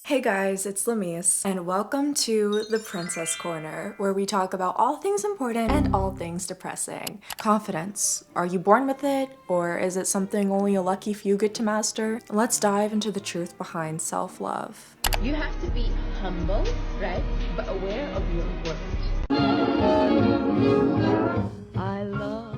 Hey guys, it's Lamise, and welcome to the Princess Corner, where we talk about all things important and all things depressing. Confidence. Are you born with it, or is it something only a lucky few get to master? Let's dive into the truth behind self-love. You have to be humble, right? But aware of your worth. I love.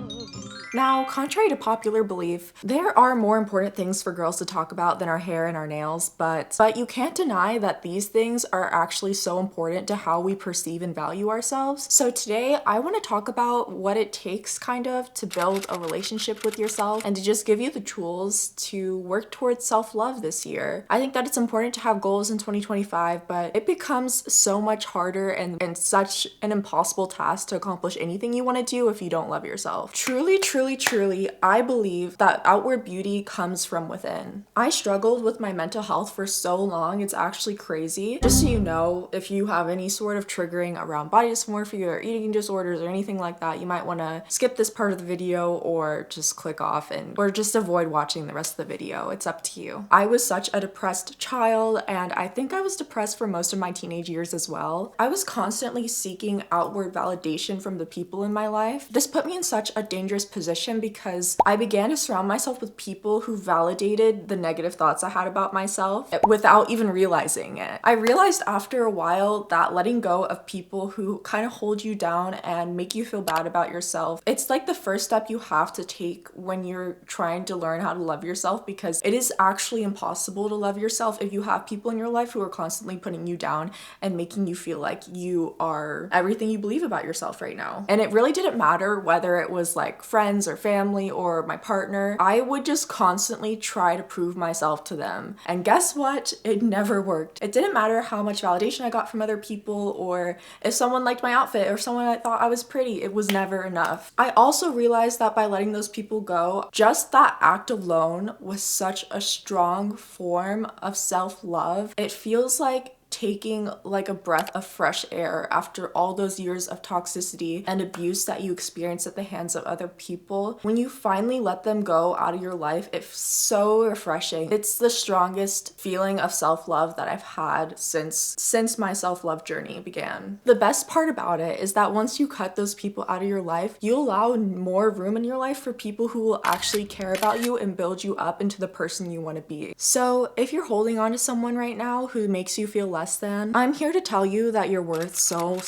Now, contrary to popular belief, there are more important things for girls to talk about than our hair and our nails, but you can't deny that these things are actually so important to how we perceive and value ourselves. So today, I want to talk about what it takes kind of to build a relationship with yourself and to just give you the tools to work towards self-love this year. I think that it's important to have goals in 2025, but it becomes so much harder and such an impossible task to accomplish anything you want to do if you don't love yourself. Truly, I believe that outward beauty comes from within. I struggled with my mental health for so long, it's actually crazy. Just so you know, if you have any sort of triggering around body dysmorphia or eating disorders or anything like that, you might want to skip this part of the video or just click off or just avoid watching the rest of the video. It's up to you. I was such a depressed child, and I think I was depressed for most of my teenage years as well. I was constantly seeking outward validation from the people in my life. This put me in such a dangerous position because I began to surround myself with people who validated the negative thoughts I had about myself without even realizing it. I realized after a while that letting go of people who kind of hold you down and make you feel bad about yourself, it's like the first step you have to take when you're trying to learn how to love yourself, because it is actually impossible to love yourself if you have people in your life who are constantly putting you down and making you feel like you are everything you believe about yourself right now. And it really didn't matter whether it was like friends or family or my partner. I would just constantly try to prove myself to them. And guess what? It never worked. It didn't matter how much validation I got from other people, or if someone liked my outfit or someone I thought I was pretty. It was never enough. I also realized that by letting those people go, just that act alone was such a strong form of self-love. It feels like taking like a breath of fresh air after all those years of toxicity and abuse that you experience at the hands of other people. When you finally let them go out of your life, it's so refreshing. It's the strongest feeling of self-love that I've had since my self-love journey began. The best part about it is that once you cut those people out of your life, you allow more room in your life for people who will actually care about you and build you up into the person you want to be. So if you're holding on to someone right now who makes you feel less than, I'm here to tell you that you're worth so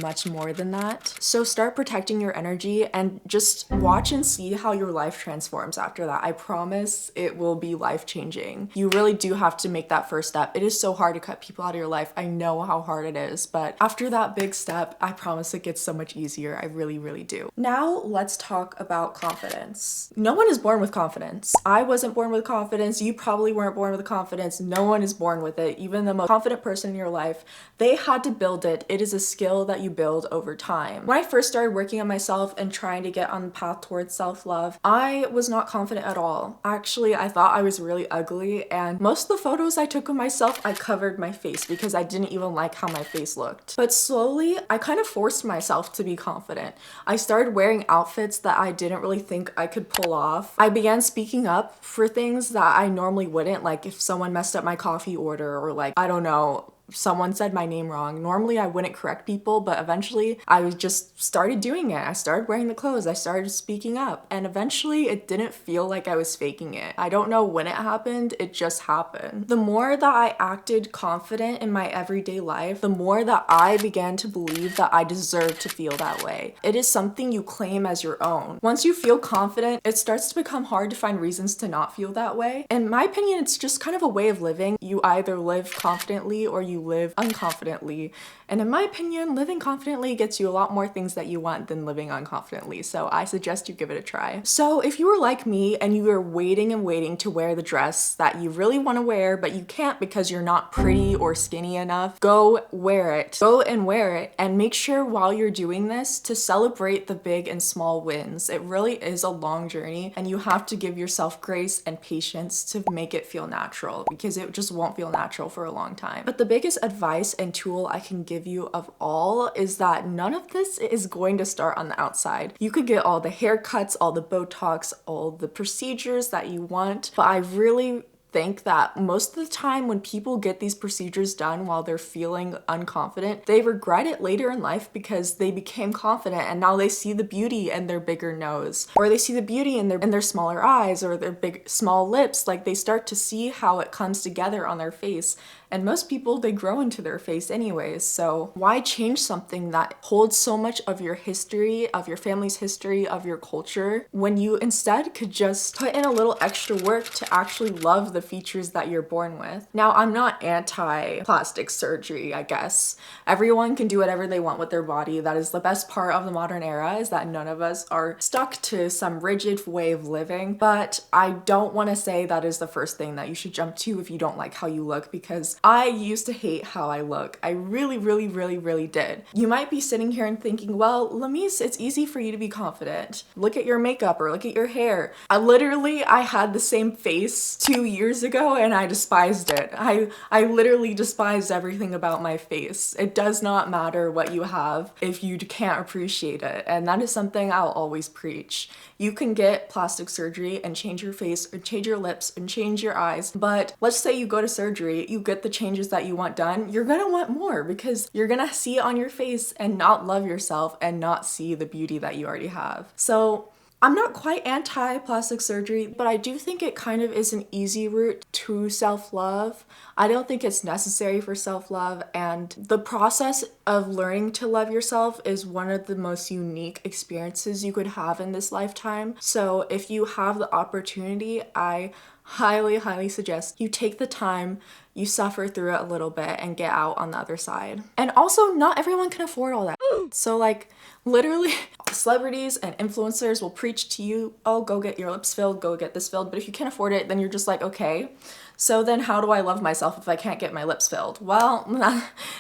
much more than that. So start protecting your energy and just watch and see how your life transforms after that. I promise it will be life-changing. You really do have to make that first step. It is so hard to cut people out of your life. I know how hard it is, but after that big step, I promise it gets so much easier. I really do. Now let's talk about confidence. No one is born with confidence. I wasn't born with confidence. You probably weren't born with confidence. No one is born with it. Even the most confident person in your life, they had to build it. It is a skill that you build over time. When I first started working on myself and trying to get on the path towards self-love, I was not confident at all. Actually, I thought I was really ugly, and most of the photos I took of myself, I covered my face because I didn't even like how my face looked. But slowly, I kind of forced myself to be confident. I started wearing outfits that I didn't really think I could pull off. I began speaking up for things that I normally wouldn't, like if someone messed up my coffee order, or like, I don't know, someone said my name wrong. Normally I wouldn't correct people, but eventually I just started doing it. I started wearing the clothes, I started speaking up, and eventually it didn't feel like I was faking it. I don't know when it happened, it just happened. The more that I acted confident in my everyday life, the more that I began to believe that I deserved to feel that way. It is something you claim as your own. Once you feel confident, it starts to become hard to find reasons to not feel that way. In my opinion, it's just kind of a way of living. You either live confidently or you live unconfidently. And in my opinion, living confidently gets you a lot more things that you want than living unconfidently. So I suggest you give it a try. So if you were like me and you were waiting and waiting to wear the dress that you really want to wear, but you can't because you're not pretty or skinny enough, go wear it. Go and wear it, and make sure while you're doing this to celebrate the big and small wins. It really is a long journey, and you have to give yourself grace and patience to make it feel natural, because it just won't feel natural for a long time. But the biggest advice and tool I can give you of all is that none of this is going to start on the outside. You could get all the haircuts, all the Botox, all the procedures that you want, but I really think that most of the time when people get these procedures done while they're feeling unconfident, they regret it later in life because they became confident and now they see the beauty in their bigger nose, or they see the beauty in their smaller eyes or their big small lips. Like, they start to see how it comes together on their face. And most people, they grow into their face anyways. So why change something that holds so much of your history, of your family's history, of your culture, when you instead could just put in a little extra work to actually love the features that you're born with? Now, I'm not anti-plastic surgery, I guess. Everyone can do whatever they want with their body. That is the best part of the modern era, is that none of us are stuck to some rigid way of living. But I don't want to say that is the first thing that you should jump to if you don't like how you look, because I used to hate how I look. I really, really, really, really did. You might be sitting here and thinking, well, Lamise, it's easy for you to be confident. Look at your makeup or look at your hair. I had the same face 2 years ago and I despised it. I literally despised everything about my face. It does not matter what you have if you can't appreciate it. And that is something I'll always preach. You can get plastic surgery and change your face and change your lips and change your eyes. But let's say you go to surgery, you get the changes that you want done, you're gonna want more because you're gonna see it on your face and not love yourself and not see the beauty that you already have. So I'm not quite anti-plastic surgery, but I do think it kind of is an easy route to self-love. I don't think it's necessary for self-love, and the process of learning to love yourself is one of the most unique experiences you could have in this lifetime. So if you have the opportunity, I highly, highly suggest you take the time, you suffer through it a little bit and get out on the other side. And also, not everyone can afford all that. So like, literally, celebrities and influencers will preach to you, oh, go get your lips filled, go get this filled. But if you can't afford it, then you're just like, okay, so then how do I love myself if I can't get my lips filled? Well,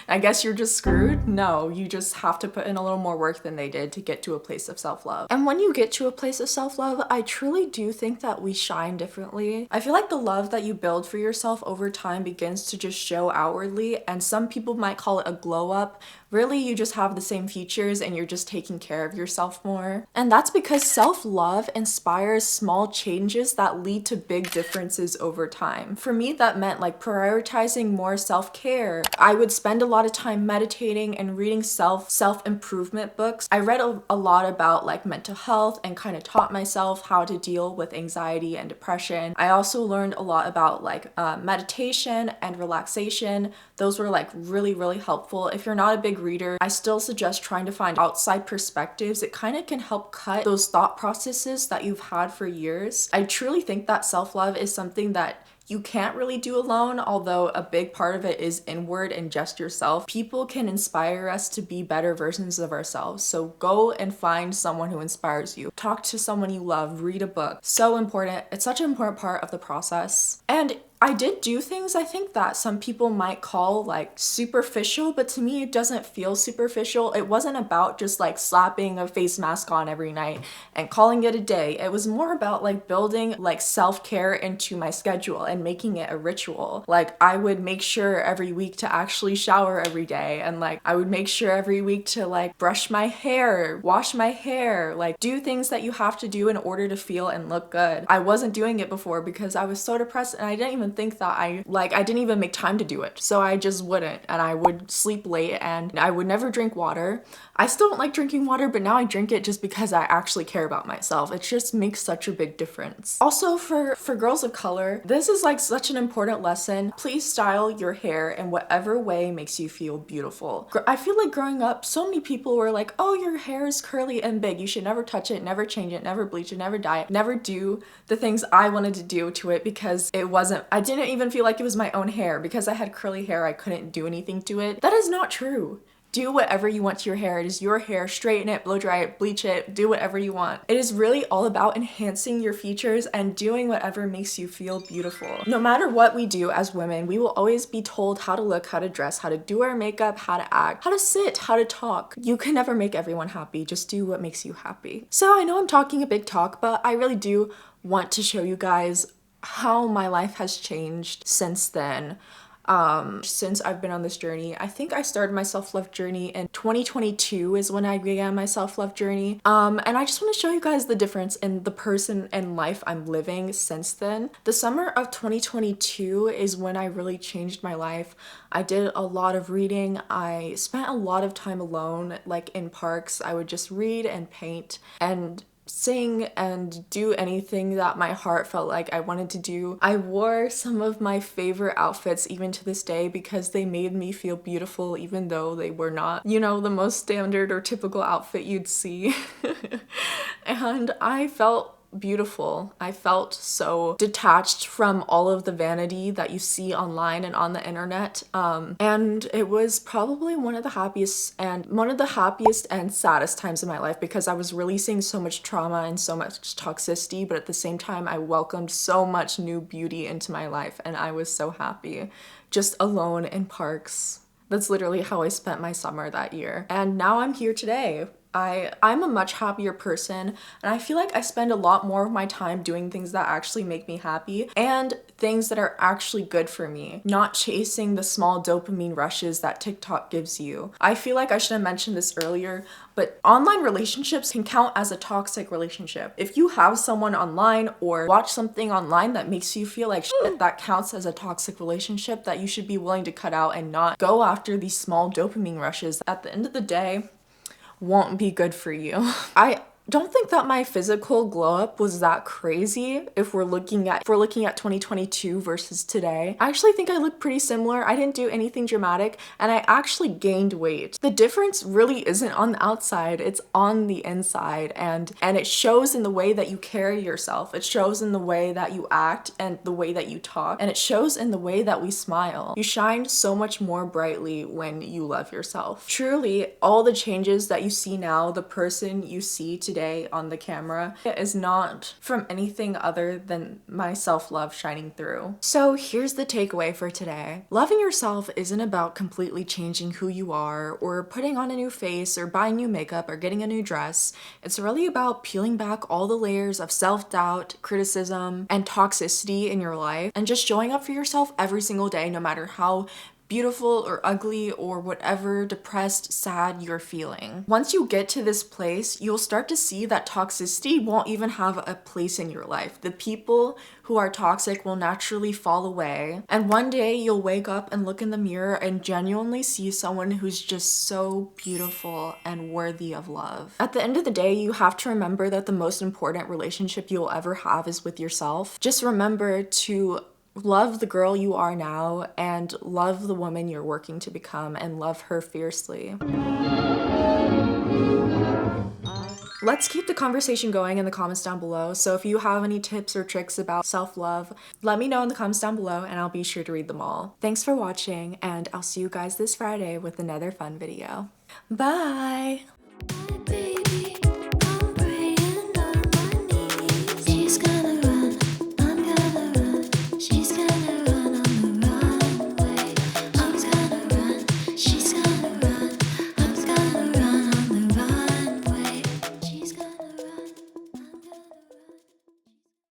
I guess you're just screwed. No, you just have to put in a little more work than they did to get to a place of self-love. And when you get to a place of self-love, I truly do think that we shine differently. I feel like the love that you build for yourself over time begins to just show outwardly, and some people might call it a glow up. Really, you just have the same features and you're just taking care of yourself more. And that's because self-love inspires small changes that lead to big differences over time. For me, that meant like prioritizing more self-care. I would spend a lot of time meditating and reading self-improvement books. I read a lot about like mental health and kind of taught myself how to deal with anxiety and depression. I also learned a lot about like meditation and relaxation. Those were like really, really helpful. If you're not a big reader, I still suggest trying to find outside perspectives. It kind of can help cut those thought processes that you've had for years. I truly think that self-love is something that you can't really do alone, although a big part of it is inward and just yourself. People can inspire us to be better versions of ourselves. So go and find someone who inspires you. Talk to someone you love, read a book. So important. It's such an important part of the process. And I did do things I think that some people might call like superficial, but to me it doesn't feel superficial. It wasn't about just like slapping a face mask on every night and calling it a day. It was more about like building like self-care into my schedule and making it a ritual. Like I would make sure every week to actually shower every day, and like I would make sure every week to like brush my hair, wash my hair, like do things that you have to do in order to feel and look good. I wasn't doing it before because I was so depressed and I didn't even think that I didn't even make time to do it. So I just wouldn't, and I would sleep late and I would never drink water. I still don't like drinking water, but now I drink it just because I actually care about myself. It just makes such a big difference. Also for girls of color, this is like such an important lesson. Please style your hair in whatever way makes you feel beautiful. I feel like growing up, so many people were like, oh, your hair is curly and big. You should never touch it, never change it, never bleach it, never dye it, never do the things I wanted to do to it because I didn't even feel like it was my own hair. Because I had curly hair, I couldn't do anything to it. That is not true. Do whatever you want to your hair. It is your hair. Straighten it, blow dry it, bleach it, do whatever you want. It is really all about enhancing your features and doing whatever makes you feel beautiful. No matter what we do as women, we will always be told how to look, how to dress, how to do our makeup, how to act, how to sit, how to talk. You can never make everyone happy. Just do what makes you happy. So I know I'm talking a big talk, but I really do want to show you guys how my life has changed since then. since I've been on this journey. I think I started my self-love journey in 2022 is when I began my self-love journey. And I just want to show you guys the difference in the person and life I'm living since then. The summer of 2022 is when I really changed my life. I did a lot of reading. I spent a lot of time alone, like in parks. I would just read and paint and sing and do anything that my heart felt like I wanted to do. I wore some of my favorite outfits even to this day because they made me feel beautiful even though they were not, you know, the most standard or typical outfit you'd see. And I felt beautiful. I felt so detached from all of the vanity that you see online and on the internet. And it was probably one of the happiest and saddest times of my life because I was releasing so much trauma and so much toxicity, but at the same time I welcomed so much new beauty into my life and I was so happy just alone in parks. That's literally how I spent my summer that year. And now I'm here today. I'm a much happier person and I feel like I spend a lot more of my time doing things that actually make me happy and things that are actually good for me, not chasing the small dopamine rushes that TikTok gives you. I feel like I should have mentioned this earlier, but online relationships can count as a toxic relationship. If you have someone online or watch something online that makes you feel like shit, that counts as a toxic relationship that you should be willing to cut out and not go after these small dopamine rushes. At the end of the day, won't be good for you. I don't think that my physical glow up was that crazy if we're looking at 2022 versus today. I actually think I look pretty similar. I didn't do anything dramatic and I actually gained weight. The difference really isn't on the outside, it's on the inside and it shows in the way that you carry yourself. It shows in the way that you act and the way that you talk, and it shows in the way that we smile. You shine so much more brightly when you love yourself. Truly, all the changes that you see now, the person you see today on the camera is not from anything other than my self-love shining through. So here's the takeaway for today. Loving yourself isn't about completely changing who you are or putting on a new face or buying new makeup or getting a new dress. It's really about peeling back all the layers of self-doubt, criticism, and toxicity in your life and just showing up for yourself every single day, no matter how beautiful or ugly or whatever depressed, sad you're feeling. Once you get to this place, you'll start to see that toxicity won't even have a place in your life. The people who are toxic will naturally fall away. And one day you'll wake up and look in the mirror and genuinely see someone who's just so beautiful and worthy of love. At the end of the day, you have to remember that the most important relationship you'll ever have is with yourself. Just remember to love the girl you are now and love the woman you're working to become and love her fiercely. Let's keep the conversation going in the comments down below. So if you have any tips or tricks about self-love, let me know in the comments down below and I'll be sure to read them all. Thanks for watching and I'll see you guys this Friday with another fun video. Bye!